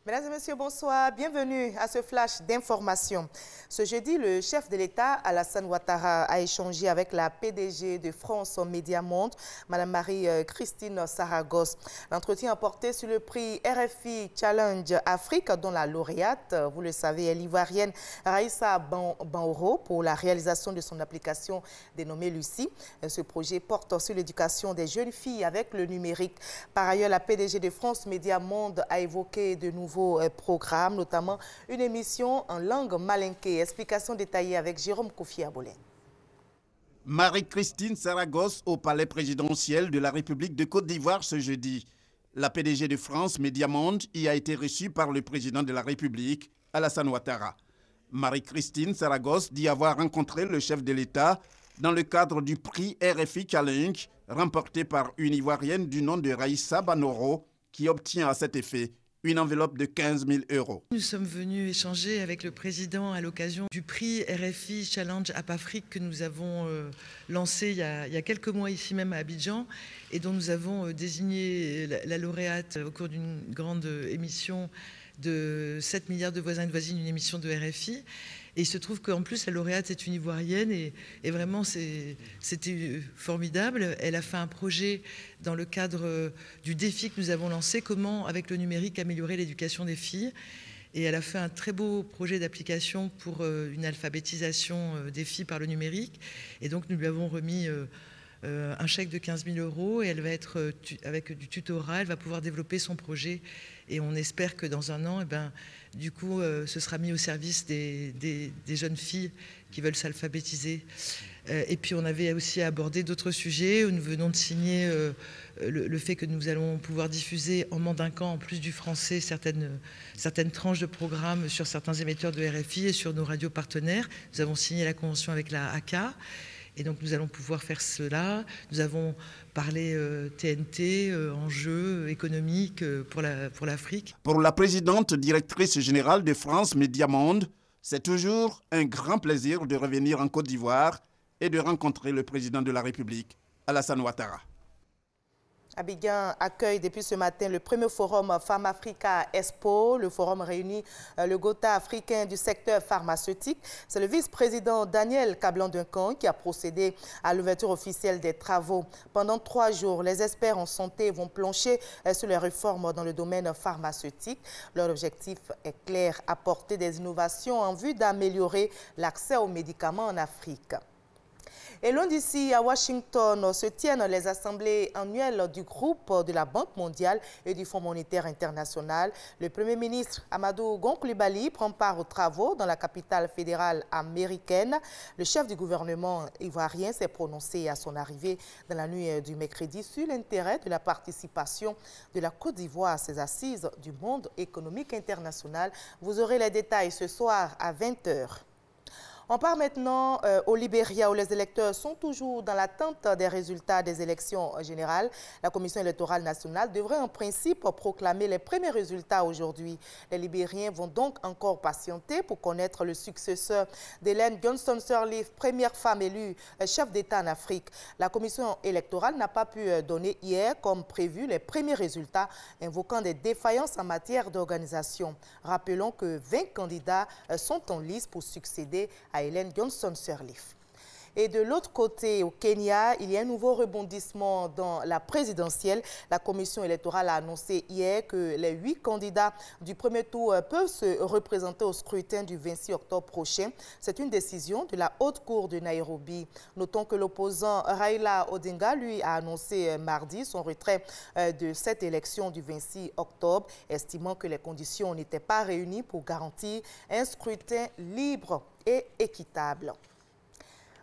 Mesdames et messieurs, bonsoir. Bienvenue à ce flash d'information. Ce jeudi, le chef de l'État, Alassane Ouattara, a échangé avec la PDG de France Média Monde, Mme Marie-Christine Saragosse. L'entretien a porté sur le prix RFI Challenge Afrique, dont la lauréate, vous le savez, est l'ivoirienne Raissa Banoro pour la réalisation de son application dénommée Lucie. Ce projet porte sur l'éducation des jeunes filles avec le numérique. Par ailleurs, la PDG de France Média Monde a évoqué de nouveaux programmes, notamment une émission en langue malinké. Explication détaillée avec Jérôme Kofi-Abolin. Marie-Christine Saragosse au palais présidentiel de la République de Côte d'Ivoire ce jeudi. La PDG de France Média Monde y a été reçue par le président de la République, Alassane Ouattara. Marie-Christine Saragosse dit avoir rencontré le chef de l'État dans le cadre du prix RFI Challenge, remporté par une Ivoirienne du nom de Raissa Banoro, qui obtient à cet effet une enveloppe de 15 000 €. Nous sommes venus échanger avec le président à l'occasion du prix RFI Challenge App Afrique que nous avons lancé il y a quelques mois ici même à Abidjan et dont nous avons désigné la lauréate au cours d'une grande émission de 7 milliards de voisins et de voisines, une émission de RFI. Et il se trouve qu'en plus, la lauréate est une Ivoirienne et vraiment, c'était formidable. Elle a fait un projet dans le cadre du défi que nous avons lancé, comment, avec le numérique, améliorer l'éducation des filles. Et elle a fait un très beau projet d'application pour une alphabétisation des filles par le numérique. Et donc, nous lui avons remis un chèque de 15 000 € et elle va être, avec du tutorat, elle va pouvoir développer son projet. Et on espère que dans un an, du coup, ce sera mis au service des jeunes filles qui veulent s'alphabétiser. Et puis, on avait aussi abordé d'autres sujets. Nous venons de signer le fait que nous allons pouvoir diffuser en mandinquant, en plus du français, certaines tranches de programmes sur certains émetteurs de RFI et sur nos radios partenaires. Nous avons signé la convention avec la ACA. Et donc, nous allons pouvoir faire cela. Nous avons parlé TNT, enjeux économiques pour l'Afrique. Pour la présidente directrice générale de France Média Monde, c'est toujours un grand plaisir de revenir en Côte d'Ivoire et de rencontrer le président de la République, Alassane Ouattara. Abidjan accueille depuis ce matin le premier forum Femmes Africa Expo. Le forum réunit le Gotha africain du secteur pharmaceutique. C'est le vice-président Daniel Kablan-Duncan qui a procédé à l'ouverture officielle des travaux. Pendant 3 jours, les experts en santé vont plancher sur les réformes dans le domaine pharmaceutique. Leur objectif est clair, apporter des innovations en vue d'améliorer l'accès aux médicaments en Afrique. Et loin d'ici, à Washington, se tiennent les assemblées annuelles du groupe de la Banque mondiale et du Fonds monétaire international. Le Premier ministre Amadou Gon Coulibaly prend part aux travaux dans la capitale fédérale américaine. Le chef du gouvernement ivoirien s'est prononcé à son arrivée dans la nuit du mercredi sur l'intérêt de la participation de la Côte d'Ivoire à ces assises du monde économique international. Vous aurez les détails ce soir à 20 h. On part maintenant au Libéria où les électeurs sont toujours dans l'attente des résultats des élections générales. La Commission électorale nationale devrait en principe proclamer les premiers résultats aujourd'hui. Les Libériens vont donc encore patienter pour connaître le successeur d'Ellen Johnson Sirleaf, première femme élue chef d'État en Afrique. La Commission électorale n'a pas pu donner hier, comme prévu, les premiers résultats, invoquant des défaillances en matière d'organisation. Rappelons que 20 candidats sont en lice pour succéder à Ellen Johnson Sirleaf. Et de l'autre côté, au Kenya, il y a un nouveau rebondissement dans la présidentielle. La commission électorale a annoncé hier que les 8 candidats du premier tour peuvent se représenter au scrutin du 26 octobre prochain. C'est une décision de la Haute Cour de Nairobi. Notons que l'opposant Raila Odinga, lui, a annoncé mardi son retrait de cette élection du 26 octobre, estimant que les conditions n'étaient pas réunies pour garantir un scrutin libre et équitable.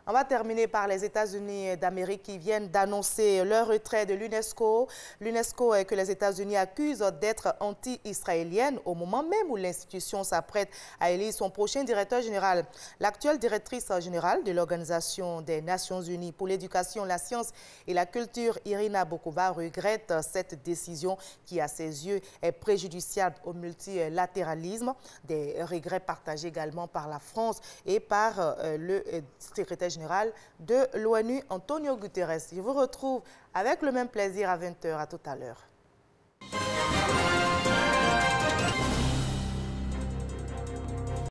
On va terminer par les États-Unis d'Amérique qui viennent d'annoncer leur retrait de l'UNESCO. L'UNESCO que les États-Unis accusent d'être anti-israélienne au moment même où l'institution s'apprête à élire son prochain directeur général. L'actuelle directrice générale de l'Organisation des Nations Unies pour l'éducation, la science et la culture, Irina Bokova, regrette cette décision qui, à ses yeux, est préjudiciable au multilatéralisme. Des regrets partagés également par la France et par le secrétaire général de l'ONU, Antonio Guterres. Je vous retrouve avec le même plaisir à 20 h. À tout à l'heure.